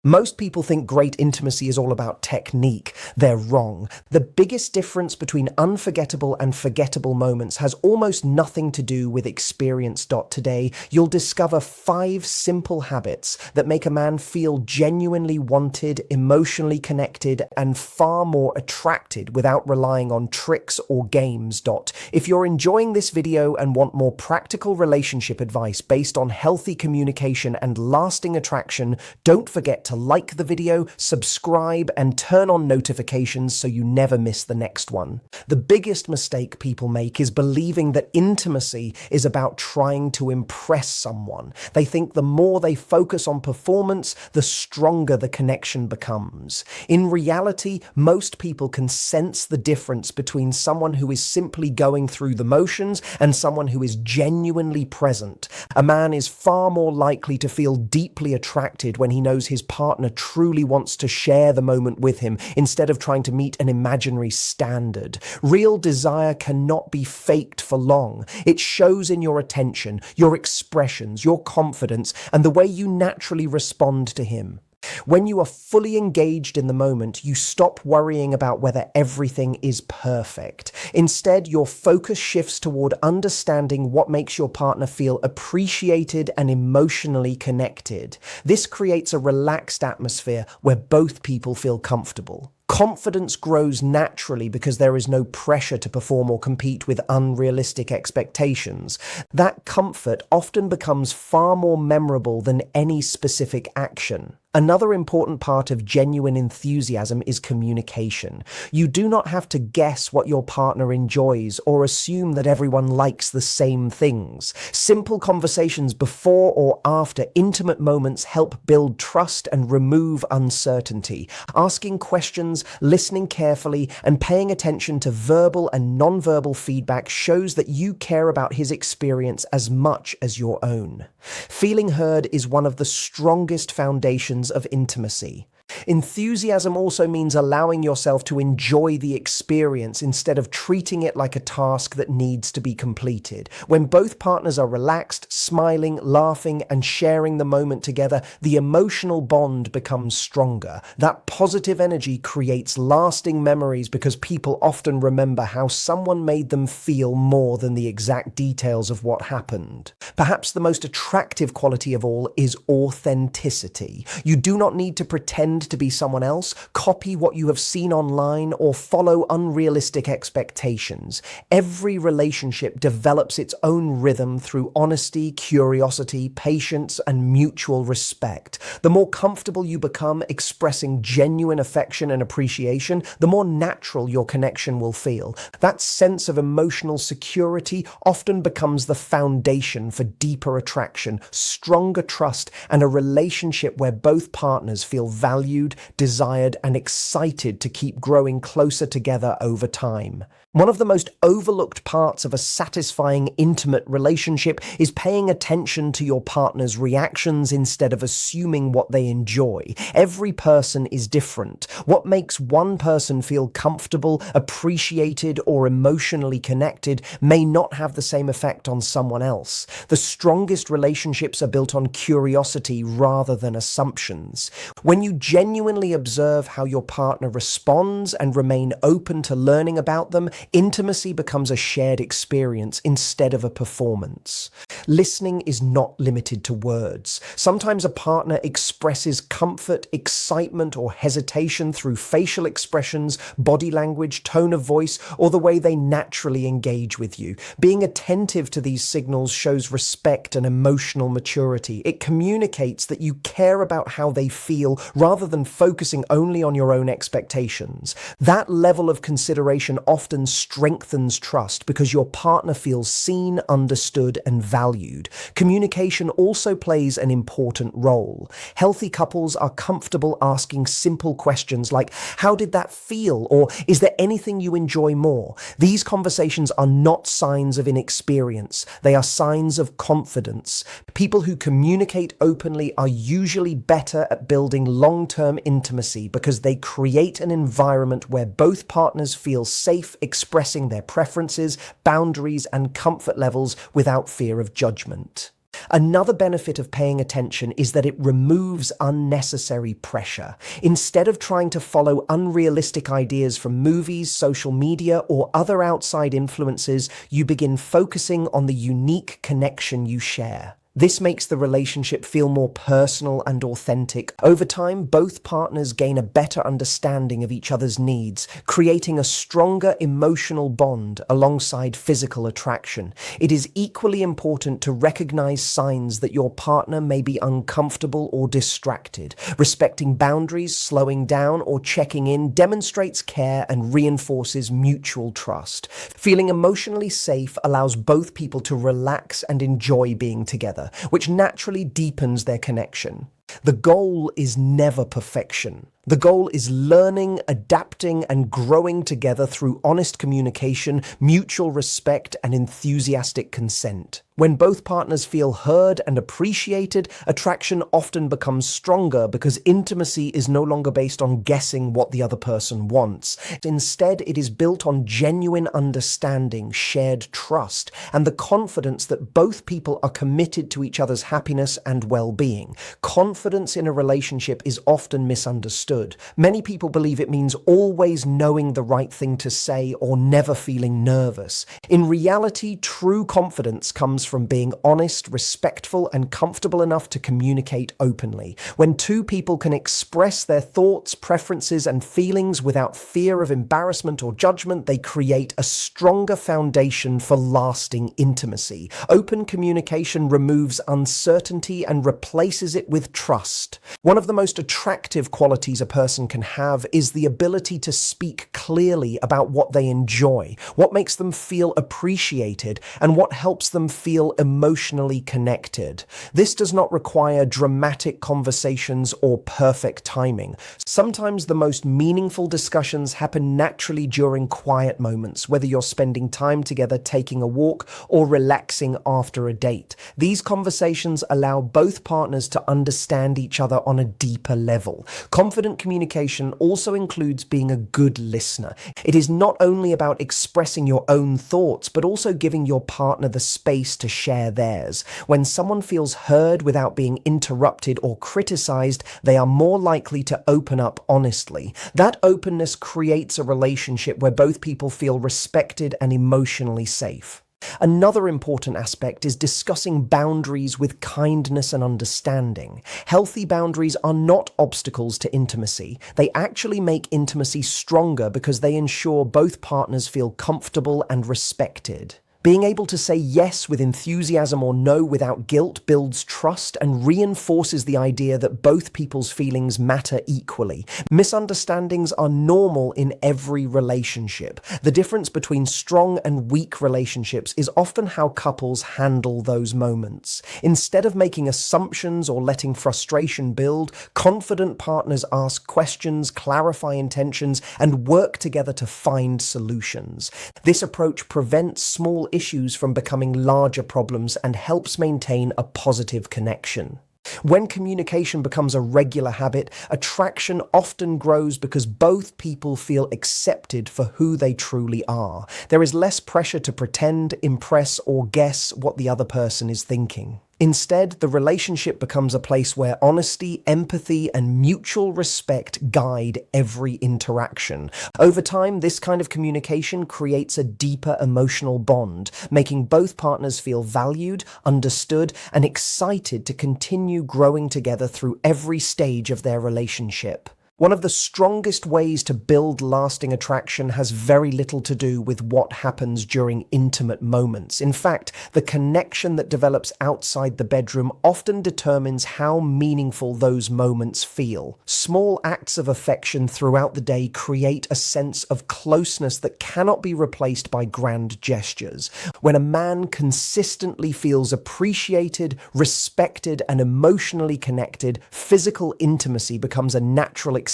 Most people think great intimacy is all about technique. They're wrong. The biggest difference between unforgettable and forgettable moments has almost nothing to do with experience. Today, you'll discover 5 simple habits that make a man feel genuinely wanted, emotionally connected, and far more attracted without relying on tricks or games. If you're enjoying this video and want more practical relationship advice based on healthy communication and lasting attraction, don't forget to like the video, subscribe, and turn on notifications so you never miss the next one. The biggest mistake people make is believing that intimacy is about trying to impress someone. They think the more they focus on performance, the stronger the connection becomes. In reality, most people can sense the difference between someone who is simply going through the motions and someone who is genuinely present. A man is far more likely to feel deeply attracted when he knows his partner truly wants to share the moment with him instead of trying to meet an imaginary standard. Real desire cannot be faked for long. It shows in your attention, your expressions, your confidence, and the way you naturally respond to him. When you are fully engaged in the moment, you stop worrying about whether everything is perfect. Instead, your focus shifts toward understanding what makes your partner feel appreciated and emotionally connected. This creates a relaxed atmosphere where both people feel comfortable. Confidence grows naturally because there is no pressure to perform or compete with unrealistic expectations. That comfort often becomes far more memorable than any specific action. Another important part of genuine enthusiasm is communication. You do not have to guess what your partner enjoys or assume that everyone likes the same things. Simple conversations before or after intimate moments help build trust and remove uncertainty. Asking questions, listening carefully, and paying attention to verbal and nonverbal feedback shows that you care about his experience as much as your own. Feeling heard is one of the strongest foundations of intimacy. Enthusiasm also means allowing yourself to enjoy the experience instead of treating it like a task that needs to be completed. When both partners are relaxed, smiling, laughing, and sharing the moment together, the emotional bond becomes stronger. That positive energy creates lasting memories because people often remember how someone made them feel more than the exact details of what happened. Perhaps the most attractive quality of all is authenticity. You do not need to pretend to be someone else, copy what you have seen online, or follow unrealistic expectations. Every relationship develops its own rhythm through honesty, curiosity, patience, and mutual respect. The more comfortable you become expressing genuine affection and appreciation, the more natural your connection will feel. That sense of emotional security often becomes the foundation for deeper attraction, stronger trust, and a relationship where both partners feel valued, desired, and excited to keep growing closer together over time. One of the most overlooked parts of a satisfying, intimate relationship is paying attention to your partner's reactions instead of assuming what they enjoy. Every person is different. What makes one person feel comfortable, appreciated, or emotionally connected may not have the same effect on someone else. The strongest relationships are built on curiosity rather than assumptions. When you genuinely observe how your partner responds and remain open to learning about them, intimacy becomes a shared experience instead of a performance. Listening is not limited to words. Sometimes a partner expresses comfort, excitement, or hesitation through facial expressions, body language, tone of voice, or the way they naturally engage with you. Being attentive to these signals shows respect and emotional maturity. It communicates that you care about how they feel rather than focusing only on your own expectations. That level of consideration often strengthens trust because your partner feels seen, understood, and valued. Communication also plays an important role. Healthy couples are comfortable asking simple questions like, "How did that feel?" or "Is there anything you enjoy more?" These conversations are not signs of inexperience. They are signs of confidence. People who communicate openly are usually better at building long-term intimacy because they create an environment where both partners feel safe expressing their preferences, boundaries, and comfort levels without fear of judgment. Another benefit of paying attention is that it removes unnecessary pressure. Instead of trying to follow unrealistic ideas from movies, social media, or other outside influences, you begin focusing on the unique connection you share. This makes the relationship feel more personal and authentic. Over time, both partners gain a better understanding of each other's needs, creating a stronger emotional bond alongside physical attraction. It is equally important to recognize signs that your partner may be uncomfortable or distracted. Respecting boundaries, slowing down, or checking in demonstrates care and reinforces mutual trust. Feeling emotionally safe allows both people to relax and enjoy being together, which naturally deepens their connection. The goal is never perfection. The goal is learning, adapting, and growing together through honest communication, mutual respect, and enthusiastic consent. When both partners feel heard and appreciated, attraction often becomes stronger because intimacy is no longer based on guessing what the other person wants. Instead, it is built on genuine understanding, shared trust, and the confidence that both people are committed to each other's happiness and well-being. Confidence in a relationship is often misunderstood. Many people believe it means always knowing the right thing to say or never feeling nervous. In reality, true confidence comes from being honest, respectful, and comfortable enough to communicate openly. When two people can express their thoughts, preferences, and feelings without fear of embarrassment or judgment, they create a stronger foundation for lasting intimacy. Open communication removes uncertainty and replaces it with trust. One of the most attractive qualities a person can have is the ability to speak clearly about what they enjoy, what makes them feel appreciated, and what helps them feel emotionally connected. This does not require dramatic conversations or perfect timing. Sometimes the most meaningful discussions happen naturally during quiet moments, whether you're spending time together taking a walk or relaxing after a date. These conversations allow both partners to understand each other on a deeper level. Confident communication also includes being a good listener. It is not only about expressing your own thoughts, but also giving your partner the space to share theirs. When someone feels heard without being interrupted or criticized, they are more likely to open up honestly. That openness creates a relationship where both people feel respected and emotionally safe. Another important aspect is discussing boundaries with kindness and understanding. Healthy boundaries are not obstacles to intimacy. They actually make intimacy stronger because they ensure both partners feel comfortable and respected. Being able to say yes with enthusiasm or no without guilt builds trust and reinforces the idea that both people's feelings matter equally. Misunderstandings are normal in every relationship. The difference between strong and weak relationships is often how couples handle those moments. Instead of making assumptions or letting frustration build, confident partners ask questions, clarify intentions, and work together to find solutions. This approach prevents small issues from becoming larger problems and helps maintain a positive connection. When communication becomes a regular habit, attraction often grows because both people feel accepted for who they truly are. There is less pressure to pretend, impress, or guess what the other person is thinking. Instead, the relationship becomes a place where honesty, empathy, and mutual respect guide every interaction. Over time, this kind of communication creates a deeper emotional bond, making both partners feel valued, understood, and excited to continue growing together through every stage of their relationship. One of the strongest ways to build lasting attraction has very little to do with what happens during intimate moments. In fact, the connection that develops outside the bedroom often determines how meaningful those moments feel. Small acts of affection throughout the day create a sense of closeness that cannot be replaced by grand gestures. When a man consistently feels appreciated, respected, and emotionally connected, physical intimacy becomes a natural extension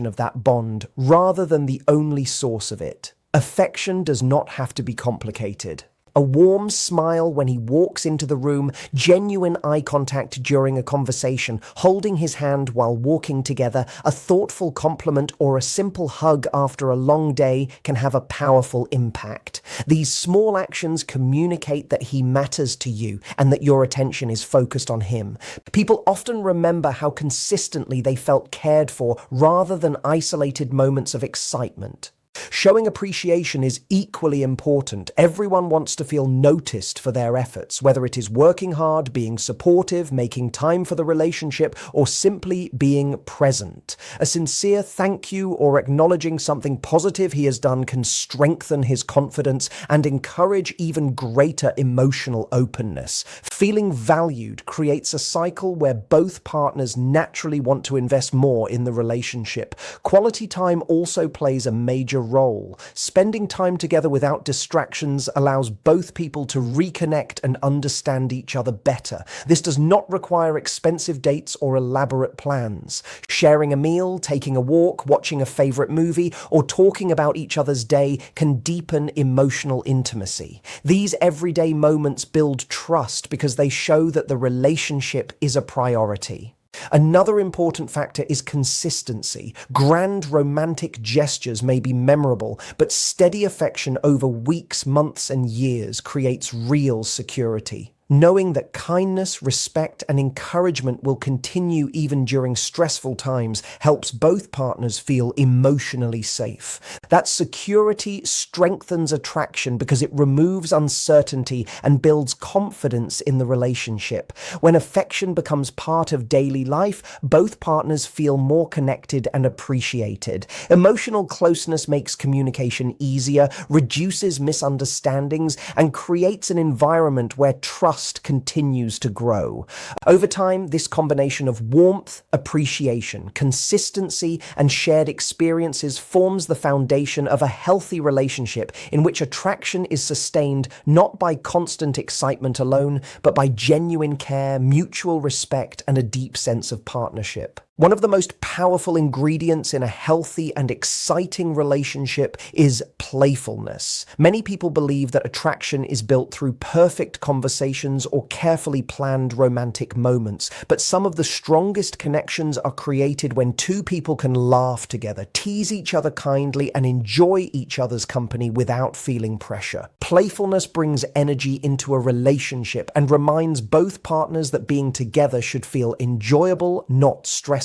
of that bond rather than the only source of it. Affection does not have to be complicated. A warm smile when he walks into the room, genuine eye contact during a conversation, holding his hand while walking together, a thoughtful compliment, or a simple hug after a long day can have a powerful impact. These small actions communicate that he matters to you and that your attention is focused on him. People often remember how consistently they felt cared for rather than isolated moments of excitement. Showing appreciation is equally important. Everyone wants to feel noticed for their efforts, whether it is working hard, being supportive, making time for the relationship, or simply being present. A sincere thank you or acknowledging something positive he has done can strengthen his confidence and encourage even greater emotional openness. Feeling valued creates a cycle where both partners naturally want to invest more in the relationship. Quality time also plays a major role. Spending time together without distractions allows both people to reconnect and understand each other better. This does not require expensive dates or elaborate plans. Sharing a meal, taking a walk, watching a favorite movie, or talking about each other's day can deepen emotional intimacy. These everyday moments build trust because they show that the relationship is a priority. Another important factor is consistency. Grand romantic gestures may be memorable, but steady affection over weeks, months, and years creates real security. Knowing that kindness, respect, and encouragement will continue even during stressful times helps both partners feel emotionally safe. That security strengthens attraction because it removes uncertainty and builds confidence in the relationship. When affection becomes part of daily life, both partners feel more connected and appreciated. Emotional closeness makes communication easier, reduces misunderstandings, and creates an environment where trust continues to grow. Over time, this combination of warmth, appreciation, consistency, and shared experiences forms the foundation of a healthy relationship in which attraction is sustained not by constant excitement alone, but by genuine care, mutual respect, and a deep sense of partnership. One of the most powerful ingredients in a healthy and exciting relationship is playfulness. Many people believe that attraction is built through perfect conversations or carefully planned romantic moments, but some of the strongest connections are created when two people can laugh together, tease each other kindly, and enjoy each other's company without feeling pressure. Playfulness brings energy into a relationship and reminds both partners that being together should feel enjoyable, not stressful.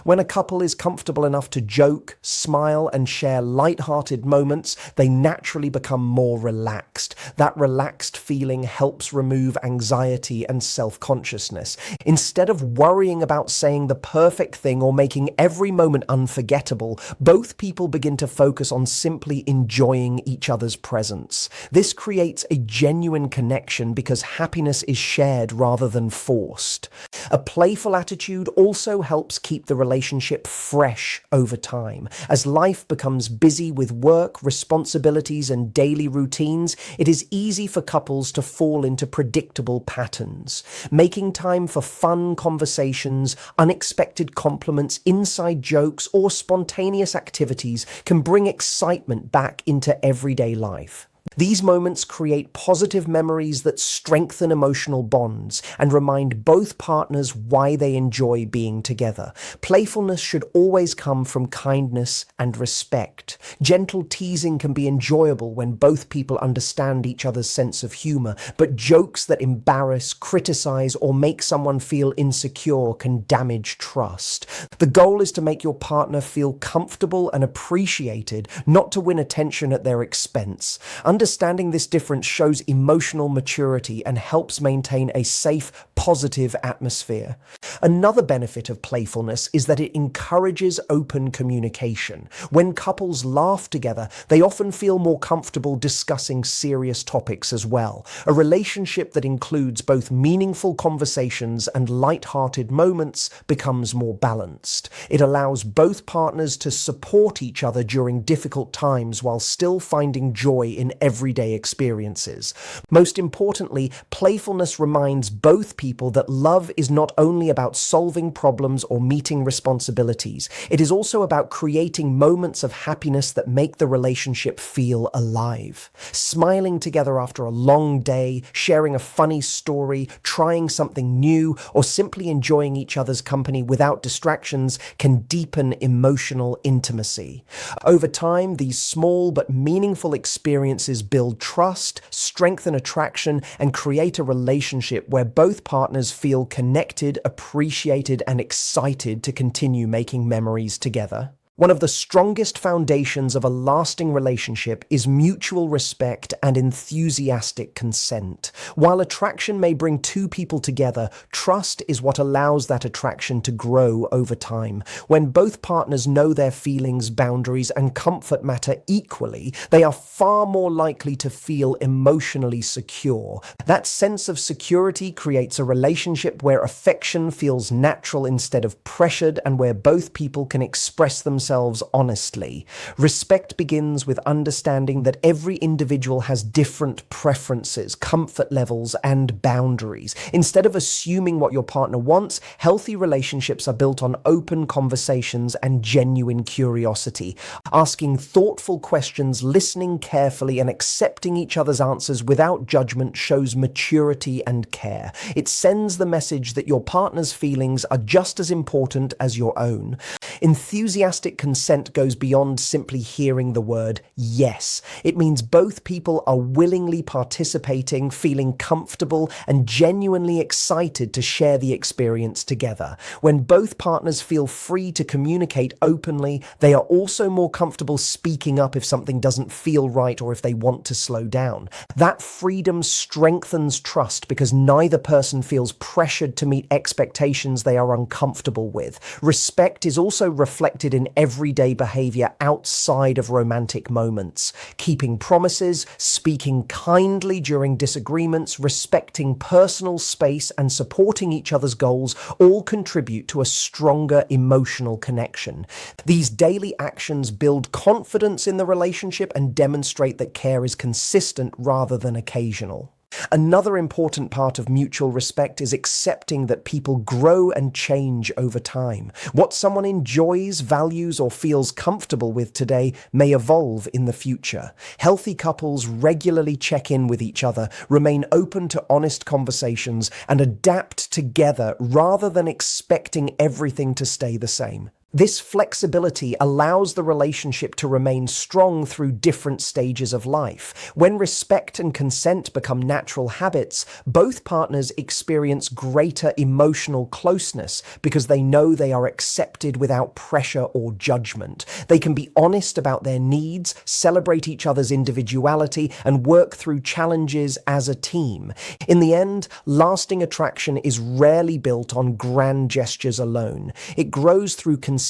When a couple is comfortable enough to joke, smile, and share light-hearted moments, they naturally become more relaxed. That relaxed feeling helps remove anxiety and self-consciousness. Instead of worrying about saying the perfect thing or making every moment unforgettable, both people begin to focus on simply enjoying each other's presence. This creates a genuine connection because happiness is shared rather than forced. A playful attitude also helps keep the relationship fresh over time. As life becomes busy with work, responsibilities, and daily routines, it is easy for couples to fall into predictable patterns. Making time for fun conversations, unexpected compliments, inside jokes, or spontaneous activities can bring excitement back into everyday life. These moments create positive memories that strengthen emotional bonds and remind both partners why they enjoy being together. Playfulness should always come from kindness and respect. Gentle teasing can be enjoyable when both people understand each other's sense of humor, but jokes that embarrass, criticize, or make someone feel insecure can damage trust. The goal is to make your partner feel comfortable and appreciated, not to win attention at their expense. Understanding this difference shows emotional maturity and helps maintain a safe, positive atmosphere. Another benefit of playfulness is that it encourages open communication. When couples laugh together, they often feel more comfortable discussing serious topics as well. A relationship that includes both meaningful conversations and light-hearted moments becomes more balanced. It allows both partners to support each other during difficult times while still finding joy in everyday experiences. Most importantly, playfulness reminds both people that love is not only about solving problems or meeting responsibilities, it is also about creating moments of happiness that make the relationship feel alive. Smiling together after a long day, sharing a funny story, trying something new, or simply enjoying each other's company without distractions can deepen emotional intimacy. Over time, these small but meaningful experiences build trust, strengthen attraction, and create a relationship where both partners feel connected, appreciated, and excited to continue making memories together. One of the strongest foundations of a lasting relationship is mutual respect and enthusiastic consent. While attraction may bring two people together, trust is what allows that attraction to grow over time. When both partners know their feelings, boundaries, and comfort matter equally, they are far more likely to feel emotionally secure. That sense of security creates a relationship where affection feels natural instead of pressured, and where both people can express themselves honestly. Respect begins with understanding that every individual has different preferences, comfort levels, and boundaries. Instead of assuming what your partner wants, healthy relationships are built on open conversations and genuine curiosity. Asking thoughtful questions, listening carefully, and accepting each other's answers without judgment shows maturity and care. It sends the message that your partner's feelings are just as important as your own. Enthusiastic consent goes beyond simply hearing the word yes. It means both people are willingly participating, feeling comfortable, and genuinely excited to share the experience together. When both partners feel free to communicate openly, they are also more comfortable speaking up if something doesn't feel right or if they want to slow down. That freedom strengthens trust because neither person feels pressured to meet expectations they are uncomfortable with. Respect is also reflected in everyday behavior outside of romantic moments. Keeping promises, speaking kindly during disagreements, respecting personal space, and supporting each other's goals all contribute to a stronger emotional connection. These daily actions build confidence in the relationship and demonstrate that care is consistent rather than occasional. Another important part of mutual respect is accepting that people grow and change over time. What someone enjoys, values, or feels comfortable with today may evolve in the future. Healthy couples regularly check in with each other, remain open to honest conversations, and adapt together rather than expecting everything to stay the same. This flexibility allows the relationship to remain strong through different stages of life. When respect and consent become natural habits, both partners experience greater emotional closeness because they know they are accepted without pressure or judgment. They can be honest about their needs, celebrate each other's individuality, and work through challenges as a team. In the end, lasting attraction is rarely built on grand gestures alone. It grows through consistent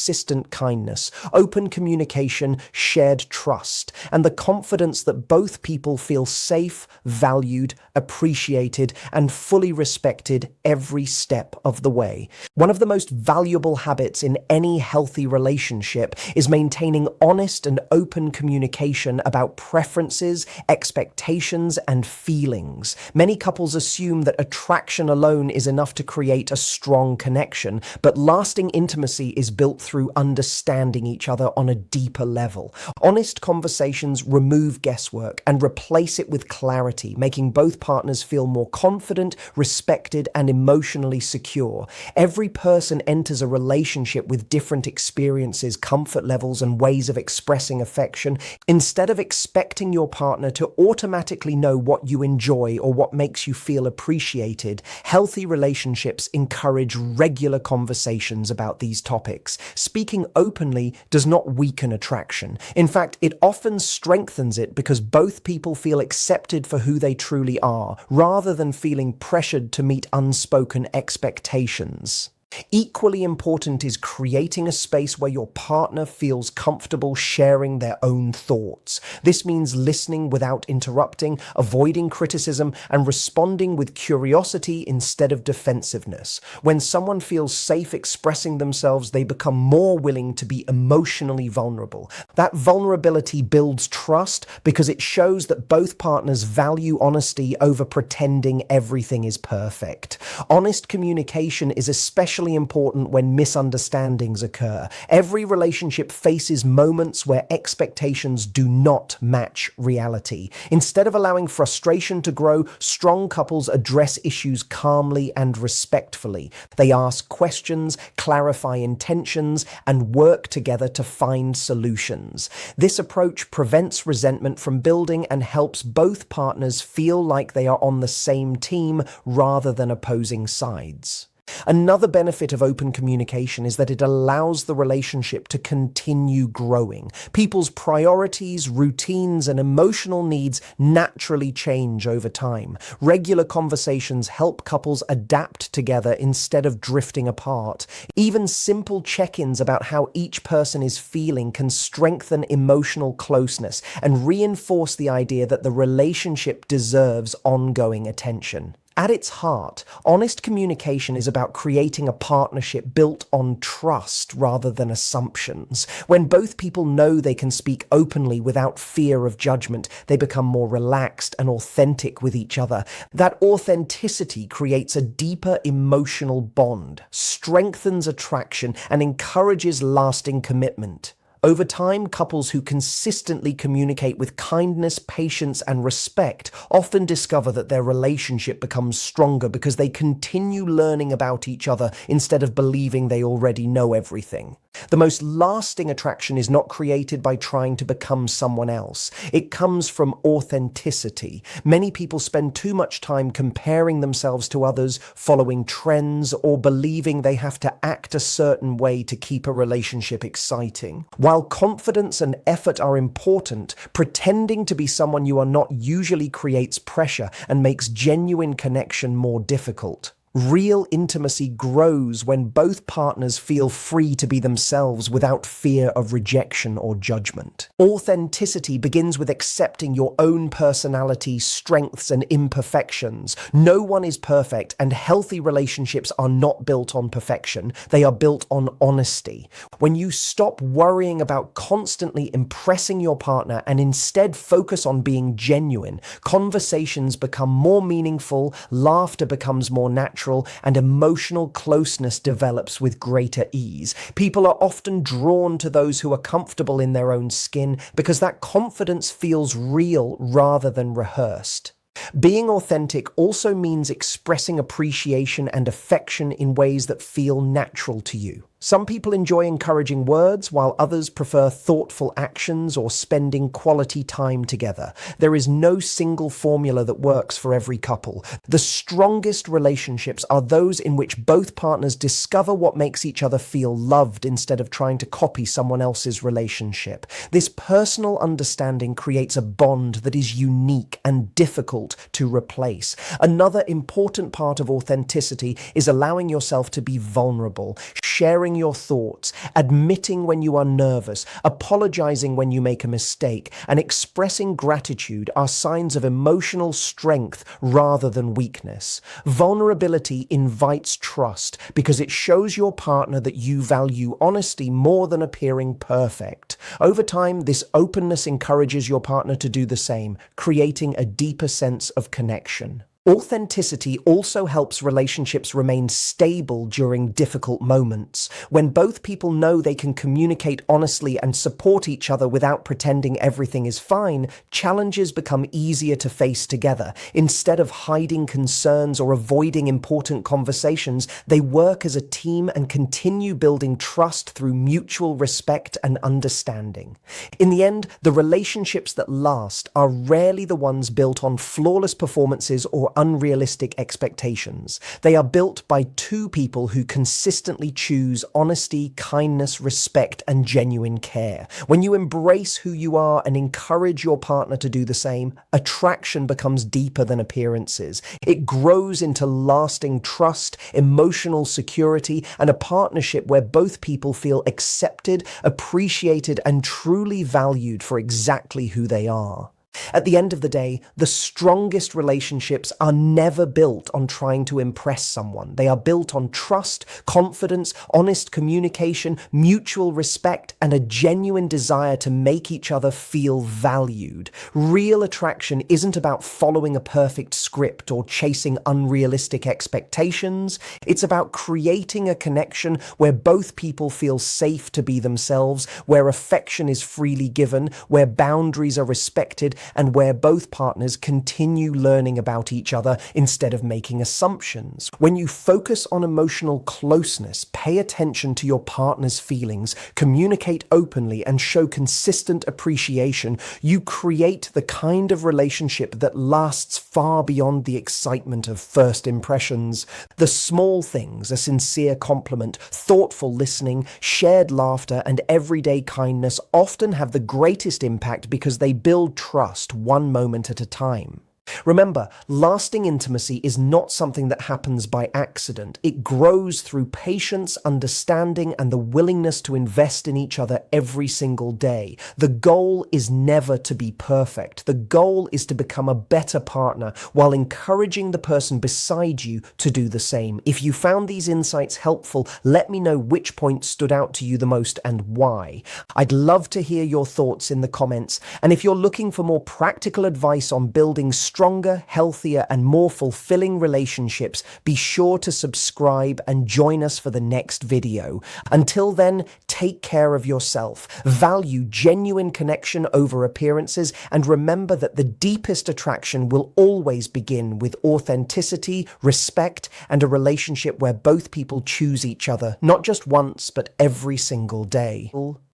kindness, open communication, shared trust, and the confidence that both people feel safe, valued, appreciated, and fully respected every step of the way. One of the most valuable habits in any healthy relationship is maintaining honest and open communication about preferences, expectations, and feelings. Many couples assume that attraction alone is enough to create a strong connection, but lasting intimacy is built through understanding each other on a deeper level. Honest conversations remove guesswork and replace it with clarity, making both partners feel more confident, respected, and emotionally secure. Every person enters a relationship with different experiences, comfort levels, and ways of expressing affection. Instead of expecting your partner to automatically know what you enjoy or what makes you feel appreciated, healthy relationships encourage regular conversations about these topics. Speaking openly does not weaken attraction. In fact, it often strengthens it because both people feel accepted for who they truly are, rather than feeling pressured to meet unspoken expectations. Equally important is creating a space where your partner feels comfortable sharing their own thoughts. This means listening without interrupting, avoiding criticism, and responding with curiosity instead of defensiveness. When someone feels safe expressing themselves, they become more willing to be emotionally vulnerable. That vulnerability builds trust because it shows that both partners value honesty over pretending everything is perfect. Honest communication is especially important when misunderstandings occur. Every relationship faces moments where expectations do not match reality. Instead of allowing frustration to grow, strong couples address issues calmly and respectfully. They ask questions, clarify intentions, and work together to find solutions. This approach prevents resentment from building and helps both partners feel like they are on the same team rather than opposing sides. Another benefit of open communication is that it allows the relationship to continue growing. People's priorities, routines, and emotional needs naturally change over time. Regular conversations help couples adapt together instead of drifting apart. Even simple check-ins about how each person is feeling can strengthen emotional closeness and reinforce the idea that the relationship deserves ongoing attention. At its heart, honest communication is about creating a partnership built on trust rather than assumptions. When both people know they can speak openly without fear of judgment, they become more relaxed and authentic with each other. That authenticity creates a deeper emotional bond, strengthens attraction, and encourages lasting commitment. Over time, couples who consistently communicate with kindness, patience, and respect often discover that their relationship becomes stronger because they continue learning about each other instead of believing they already know everything. The most lasting attraction is not created by trying to become someone else. It comes from authenticity. Many people spend too much time comparing themselves to others, following trends, or believing they have to act a certain way to keep a relationship exciting. While confidence and effort are important, pretending to be someone you are not usually creates pressure and makes genuine connection more difficult. Real intimacy grows when both partners feel free to be themselves without fear of rejection or judgment. Authenticity begins with accepting your own personality, strengths, and imperfections. No one is perfect, and healthy relationships are not built on perfection. They are built on honesty. When you stop worrying about constantly impressing your partner and instead focus on being genuine, conversations become more meaningful, laughter becomes more natural, and emotional closeness develops with greater ease. People are often drawn to those who are comfortable in their own skin because that confidence feels real rather than rehearsed. Being authentic also means expressing appreciation and affection in ways that feel natural to you. Some people enjoy encouraging words, while others prefer thoughtful actions or spending quality time together. There is no single formula that works for every couple. The strongest relationships are those in which both partners discover what makes each other feel loved instead of trying to copy someone else's relationship. This personal understanding creates a bond that is unique and difficult to replace. Another important part of authenticity is allowing yourself to be vulnerable, sharing your thoughts, admitting when you are nervous, apologizing when you make a mistake, and expressing gratitude are signs of emotional strength rather than weakness. Vulnerability invites trust because it shows your partner that you value honesty more than appearing perfect. Over time, this openness encourages your partner to do the same, creating a deeper sense of connection. Authenticity also helps relationships remain stable during difficult moments. When both people know they can communicate honestly and support each other without pretending everything is fine, challenges become easier to face together. Instead of hiding concerns or avoiding important conversations, they work as a team and continue building trust through mutual respect and understanding. In the end, the relationships that last are rarely the ones built on flawless performances or unrealistic expectations. They are built by two people who consistently choose honesty, kindness, respect, and genuine care. When you embrace who you are and encourage your partner to do the same, attraction becomes deeper than appearances. It grows into lasting trust, emotional security, and a partnership where both people feel accepted, appreciated, and truly valued for exactly who they are. At the end of the day, the strongest relationships are never built on trying to impress someone. They are built on trust, confidence, honest communication, mutual respect, and a genuine desire to make each other feel valued. Real attraction isn't about following a perfect script or chasing unrealistic expectations. It's about creating a connection where both people feel safe to be themselves, where affection is freely given, where boundaries are respected, and where both partners continue learning about each other instead of making assumptions. When you focus on emotional closeness, pay attention to your partner's feelings, communicate openly, and show consistent appreciation, you create the kind of relationship that lasts far beyond the excitement of first impressions. The small things, a sincere compliment, thoughtful listening, shared laughter, and everyday kindness often have the greatest impact because they build trust one moment at a time. Remember, lasting intimacy is not something that happens by accident. It grows through patience, understanding, and the willingness to invest in each other every single day. The goal is never to be perfect. The goal is to become a better partner while encouraging the person beside you to do the same. If you found these insights helpful, let me know which point stood out to you the most and why. I'd love to hear your thoughts in the comments. And if you're looking for more practical advice on building stronger, healthier, and more fulfilling relationships, be sure to subscribe and join us for the next video. Until then, take care of yourself, value genuine connection over appearances, and remember that the deepest attraction will always begin with authenticity, respect, and a relationship where both people choose each other, not just once, but every single day.